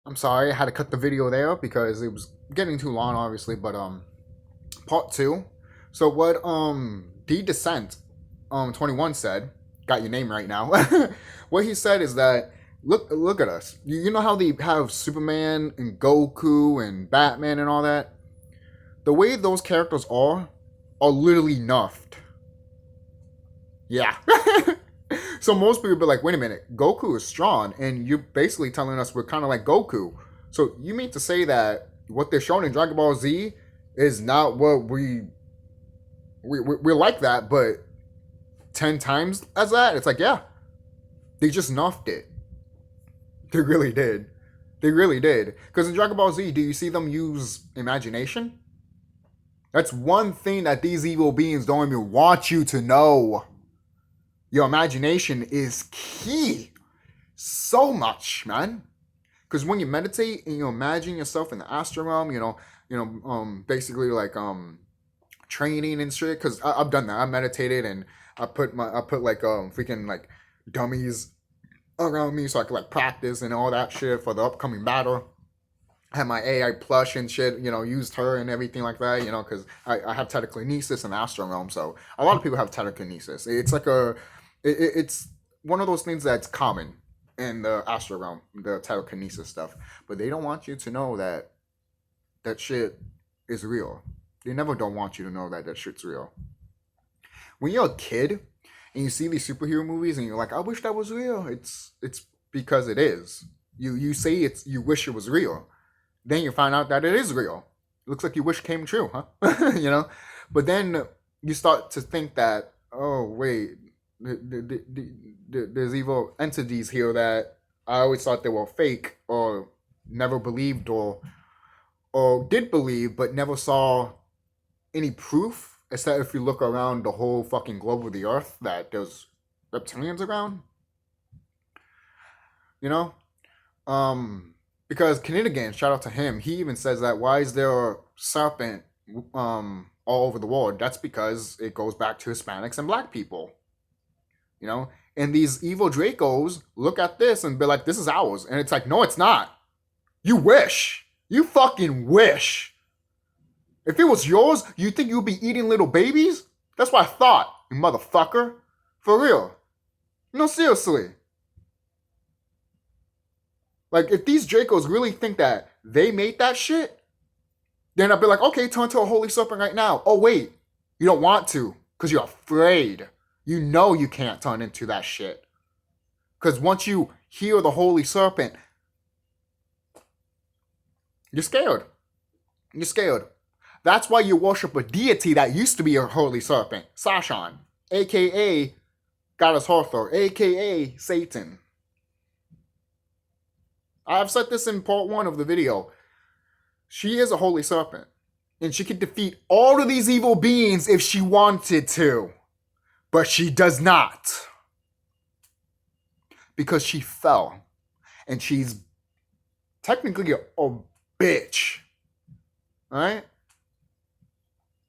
I'm sorry, I had to cut the video there because it was getting too long, obviously. But part two. So what D Descent 21 said, got your name right now. What he said is that look at us. You know how they have Superman and Goku and Batman and all that. The way those characters are literally nerfed. Yeah. So most people be like, wait a minute, Goku is strong, and you're basically telling us we're kind of like Goku. So you mean to say that what they're showing in Dragon Ball Z is not what we're like that, but 10 times as that? It's like, yeah, they just nerfed it. They really did. They really did. Because in Dragon Ball Z, do you see them use imagination? That's one thing that these evil beings don't even want you to know. Your imagination is key. So much, man. Because when you meditate and you imagine yourself in the astral realm, basically like training and shit. Because I've done that. I meditated and I put like freaking like dummies around me so I could like practice and all that shit for the upcoming battle. I had my AI plush and shit, used her and everything like that, because I have telekinesis in the astral realm. So a lot of people have telekinesis. It's like it's one of those things that's common in the astral realm, the telekinesis stuff. But they don't want you to know that that shit is real. They never don't want you to know that that shit's real. When you're a kid and you see these superhero movies and you're like, I wish that was real. It's because it is. You say you wish it was real. Then you find out that it is real. It looks like your wish came true, huh? But then you start to think that, oh wait, there's evil entities here that I always thought they were fake or never believed or did believe but never saw any proof, except if you look around the whole fucking globe of the earth that there's reptilians around. You know? Because Knidigan, shout out to him, he even says that why is there a serpent all over the world? That's because it goes back to Hispanics and black people. And these evil Dracos look at this and be like, this is ours. And it's like, no, it's not. You wish. You fucking wish. If it was yours, you think you'd be eating little babies? That's what I thought, you motherfucker. For real. No, seriously. Like, if these Dracos really think that they made that shit, then I'd be like, okay, turn to a holy serpent right now. Oh, wait. You don't want to because you're afraid. You know you can't turn into that shit. Because once you hear the holy serpent, you're scared. You're scared. That's why you worship a deity that used to be a holy serpent, Sathian, a.k.a. Goddess Hathor, a.k.a. Satan. I've said this in part 1 of the video. She is a holy serpent. And she could defeat all of these evil beings if she wanted to. But she does not. Because she fell. And she's technically a bitch. Alright?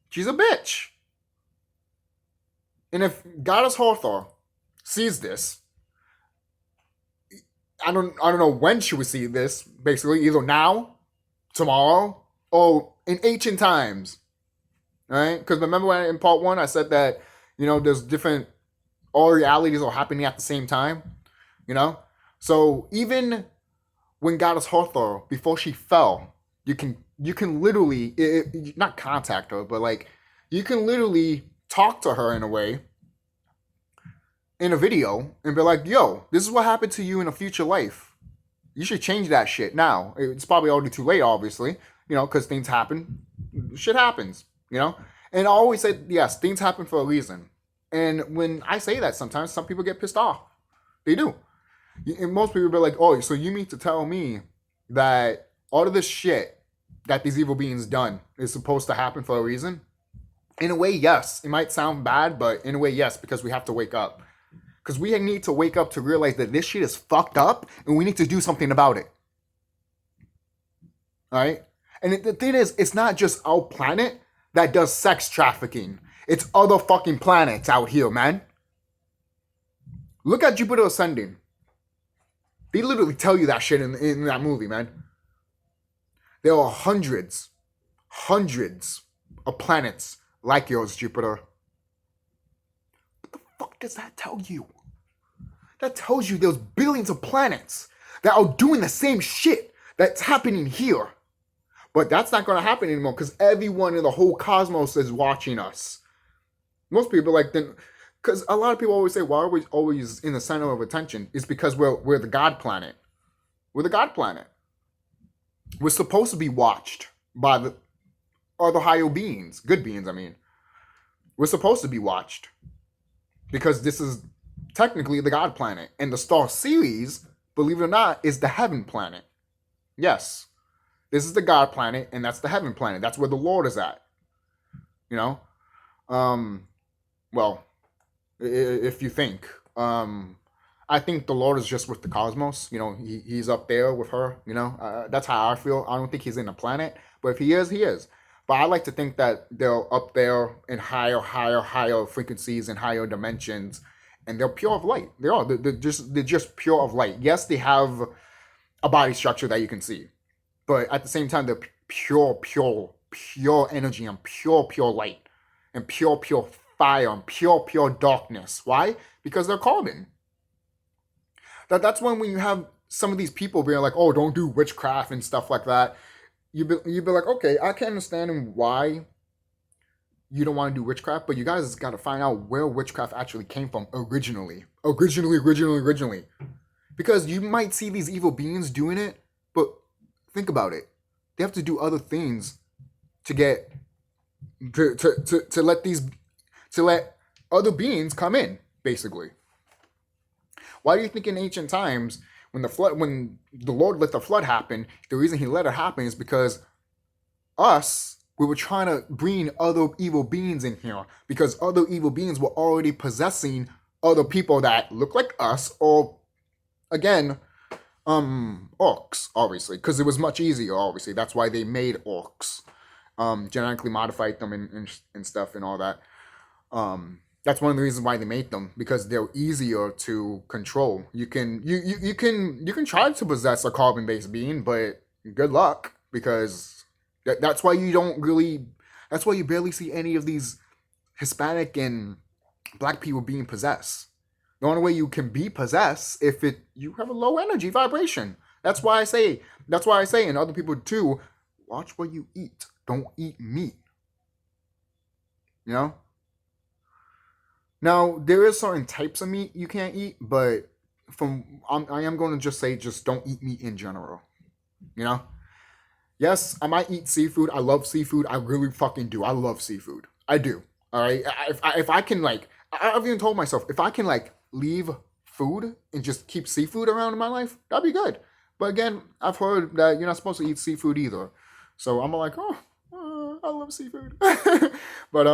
She's a bitch. And if Goddess Hathor sees this, I don't know when she would see this, basically, either now, tomorrow, or in ancient times. Alright? Because remember when in part 1 I said that, there's different, all realities are happening at the same time. So even when Goddess Hathor, before she fell, you can literally, not contact her, but like, you can literally talk to her in a way, in a video, and be like, yo, this is what happened to you in a future life. You should change that shit now. It's probably already too late, obviously, because things happen. Shit happens, And I always say, yes, things happen for a reason. And when I say that, sometimes some people get pissed off. They do. And most people be like, oh, so you mean to tell me that all of this shit that these evil beings done is supposed to happen for a reason? In a way, yes. It might sound bad, but in a way, yes, because we have to wake up. Because we need to wake up to realize that this shit is fucked up and we need to do something about it. Alright? And the thing is, it's not just our planet that does sex trafficking. It's other fucking planets out here, man. Look at Jupiter Ascending. They literally tell you that shit in that movie, man. There are hundreds of planets like yours, Jupiter. What the fuck does that tell you? That tells you there's billions of planets that are doing the same shit that's happening here. But that's not going to happen anymore because everyone in the whole cosmos is watching us. Most people like then, because a lot of people always say, "Why are we always in the center of attention?" It's because we're the God planet. We're the God planet. We're supposed to be watched by the other higher beings, good beings. I mean, we're supposed to be watched because this is technically the God planet, and the star Ceres, believe it or not, is the heaven planet. Yes, this is the God planet, and that's the heaven planet. That's where the Lord is at. You know, well, if you think, I think the Lord is just with the cosmos. You know, he's up there with her. You know, that's how I feel. I don't think he's in the planet, but if he is, he is. But I like to think that they're up there in higher frequencies and higher dimensions, and they're pure of light. They are. They're just pure of light. Yes, they have a body structure that you can see, but at the same time, they're pure energy and pure light and pure fire and pure darkness. Why? Because they're carbon. That's when you have some of these people being like, "Oh, don't do witchcraft and stuff like that." You'd be like, "Okay, I can understand why you don't want to do witchcraft, but you guys got to find out where witchcraft actually came from originally. Because you might see these evil beings doing it, but think about it. They have to do other things to get to let other beings come in, basically. Why do you think in ancient times when the Lord let the flood happen, the reason he let it happen is because we were trying to bring other evil beings in here because other evil beings were already possessing other people that look like us, or again, orcs, obviously, because it was much easier, obviously. That's why they made orcs, genetically modified them and stuff and all that. That's one of the reasons why they made them, because they're easier to control. You can try to possess a carbon-based being, but good luck, because that's why that's why you barely see any of these Hispanic and Black people being possessed. The only way you can be possessed if you have a low energy vibration. That's why I say, and other people too, watch what you eat. Don't eat meat. You know? Now, there is certain types of meat you can't eat, but I am going to just say, just don't eat meat in general. You know? Yes, I might eat seafood. I love seafood. I really fucking do. I love seafood. I do. All right? If I can, like, I've even told myself, if I can, like, leave food and just keep seafood around in my life, that'd be good. But again, I've heard that you're not supposed to eat seafood either. So I'm like, I love seafood. But,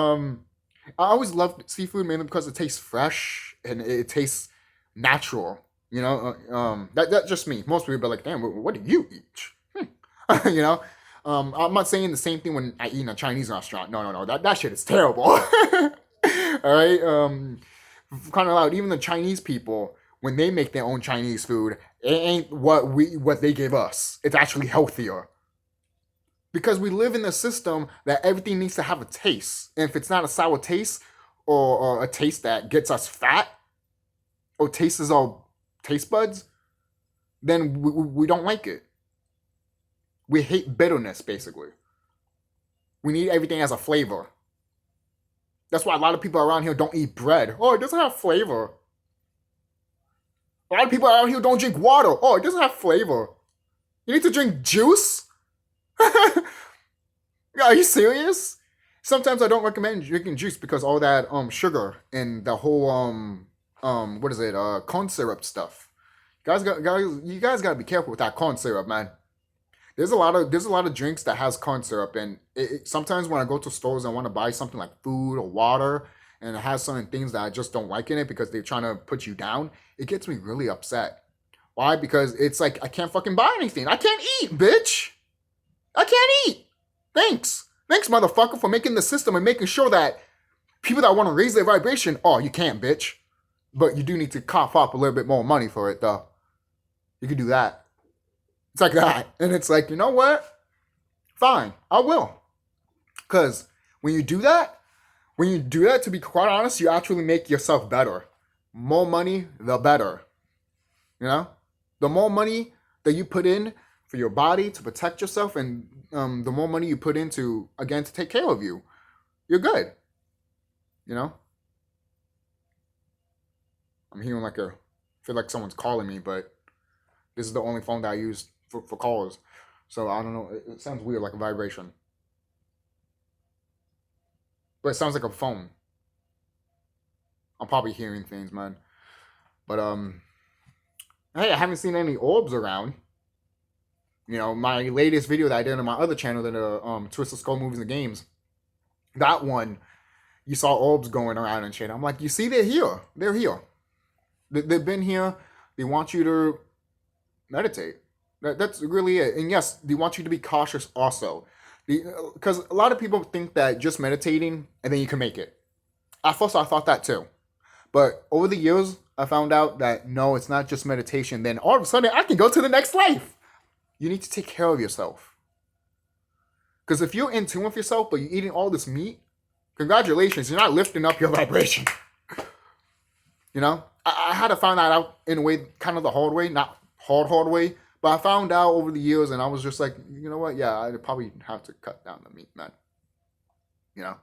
I always loved seafood mainly because it tastes fresh and it tastes natural. You know, that's just me. Most people are like, "Damn, what do you eat?" You know, I'm not saying the same thing when I eat in a Chinese restaurant. No. That shit is terrible. All right. Kind of loud. Even the Chinese people, when they make their own Chinese food, it ain't what they give us. It's actually healthier. Because we live in a system that everything needs to have a taste. And if it's not a sour taste or a taste that gets us fat or tastes our taste buds, then we don't like it. We hate bitterness, basically. We need everything as a flavor. That's why a lot of people around here don't eat bread. Oh, it doesn't have flavor. A lot of people around here don't drink water. Oh, it doesn't have flavor. You need to drink juice? Are you serious? Sometimes I don't recommend drinking juice because all that sugar and the whole what is it, corn syrup stuff. You guys gotta be careful with that corn syrup, man. There's a lot of drinks that has corn syrup, and sometimes when I go to stores and want to buy something like food or water, and it has certain things that I just don't like in it because they're trying to put you down, it gets me really upset. Why? Because it's like I can't fucking buy anything. I can't eat, bitch. I can't eat. Thanks, motherfucker, for making the system and making sure that people that want to raise their vibration, oh, you can't, bitch. But you do need to cough up a little bit more money for it, though. You can do that. It's like that. And it's like, you know what? fine, I will. Because when you do that, to be quite honest, you actually make yourself better. More money, the better. You know? The more money that you put in for your body to protect yourself, and the more money you put into, again, to take care of you, you're good. You know? I'm hearing I feel like someone's calling me, but this is the only phone that I use for calls. So I don't know. It sounds weird, like a vibration. But it sounds like a phone. I'm probably hearing things, man. But hey, I haven't seen any orbs around. You know, my latest video that I did on my other channel, that Twisted Skull Movies and Games, that one, you saw orbs going around and shit. I'm like, you see, they're here. They're here. They've been here. They want you to meditate. That's really it. And yes, they want you to be cautious also. Because a lot of people think that just meditating and then you can make it. At first, I thought that too. But over the years, I found out that no, it's not just meditation. Then all of a sudden, I can go to the next life. You need to take care of yourself. Because if you're in tune with yourself, but you're eating all this meat, congratulations, you're not lifting up your vibration. You know? I had to find that out in a way, kind of the hard way, not hard way. But I found out over the years, and I was just like, you know what? Yeah, I'd probably have to cut down the meat, man. You know?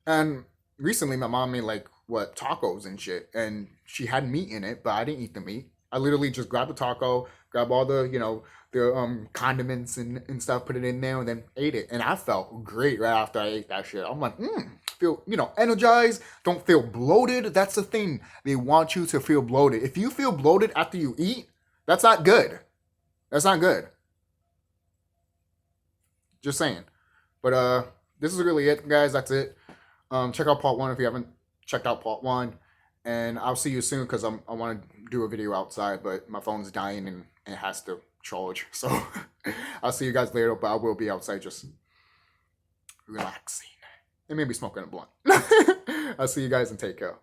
And recently, my mom made tacos and shit, and she had meat in it, but I didn't eat the meat. I literally just grabbed the taco, grabbed all the, the condiments and stuff, put it in there, and then ate it. And I felt great right after I ate that shit. I'm like, feel, energized, don't feel bloated. That's the thing. They want you to feel bloated. If you feel bloated after you eat, that's not good. That's not good. Just saying. But this is really it, guys. That's it. Check out part 1 if you haven't checked out part 1. And I'll see you soon because I want to do a video outside, but my phone's dying and it has to charge. So I'll see you guys later, but I will be outside just relaxing and maybe smoking a blunt. I'll see you guys and take care.